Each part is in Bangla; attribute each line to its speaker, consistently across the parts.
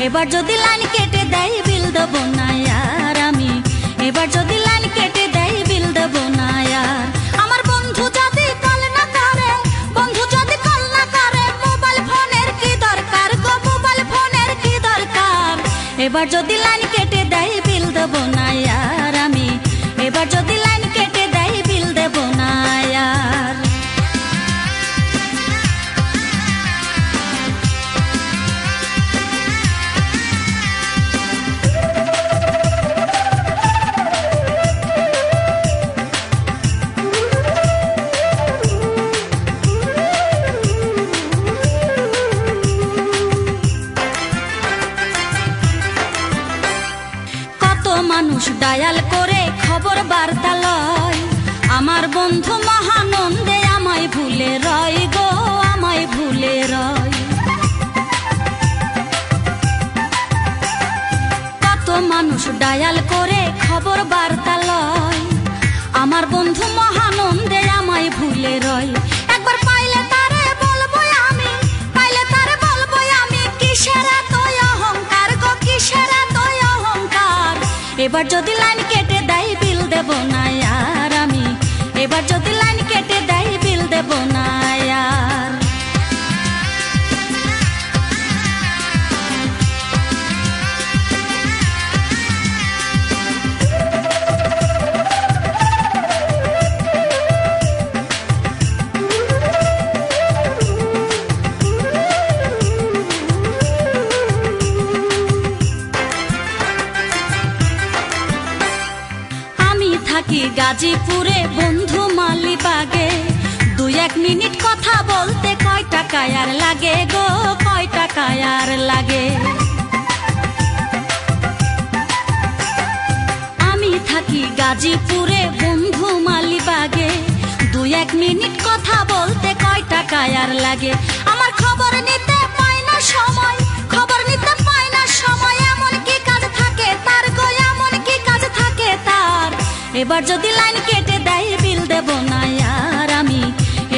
Speaker 1: এবার যদি লাইন কেটে দেয় বিল দেব না আর আমি, এবার যদি লাইন কেটে দেয় বিল দেব না আর। আমার বন্ধু যদি কল না করে, বন্ধু যদি কল না করে, মোবাইল ফোনের কি দরকার গো, মোবাইল ফোনের কি দরকার। এবার যদি লাইন কেটে দেয় বিল দেব না আর আমি, এবার যদি লাইন কেটে দেয় বিল দেব না আর। মানুষ ডায়াল করে খবর বার্তা লয়, আমার বন্ধু মহানন্দে আমায় ভুলে রয় গো, আমায় ভুলে রয়। কত মানুষ ডায়াল করে খবর বার্তা লয়, আমার বন্ধু মহানন্দে আমায় ভুলে রয়। একবার পাইলে তারে বলবো আমি, পাইলে তারে বলবো আমি, কিসের এত অহংকার গো, কিসের এত অহংকার। এবার যদি লাইন কেটে দেয় বিল দেব না আর আমি, এবার যদি লাইন কেটে দেয় বিল দেব না আর। থাকি গাজীপুরে বন্ধু মালিবাগে, 2-1 মিনিট কথা বলতে কয় টাকা আর লাগে গো, কয় টাকা আর লাগে। আমি থাকি গাজীপুরে বন্ধু মালিবাগে, 2-1 মিনিট কথা বলতে কয় টাকা আর লাগে। আমার খবর নিতে পাই না সময়, খবর নিতে পাই না সময়, এমন কি কাজ থাকে তার গো, এমন কি কাজ থাকে তার। এবার যদি লাইন কেটে দেয় বিল দেব না আর আমি,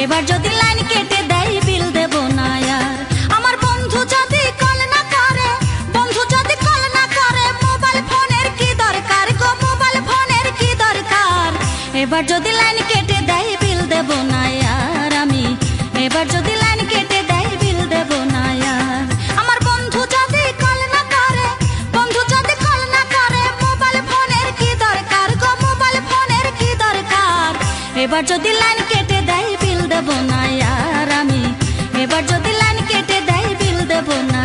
Speaker 1: এবার যদি লাইন কেটে দেয় বিল দেব না আর। আমার বন্ধু যদি কল না করে, বন্ধু যদি কল না করে, মোবাইল ফোনের কি দরকার গো, মোবাইল ফোনের কি দরকার। এবার যদি লাইন কেটে দেয় বিল দেব না আর আমি, এবার যদি লাইন কেটে দেয় বিল দেব না আর। আমার বন্ধু যদি কল না করে, বন্ধু যদি কল না করে, মোবাইল ফোনের কি দরকার গো, মোবাইল ফোনের কি দরকার। এবার যদি লাইন কেটে দেয় বিল দেব না আর আমি, এবার যদি লাইন কেটে দেয় বিল দেব না।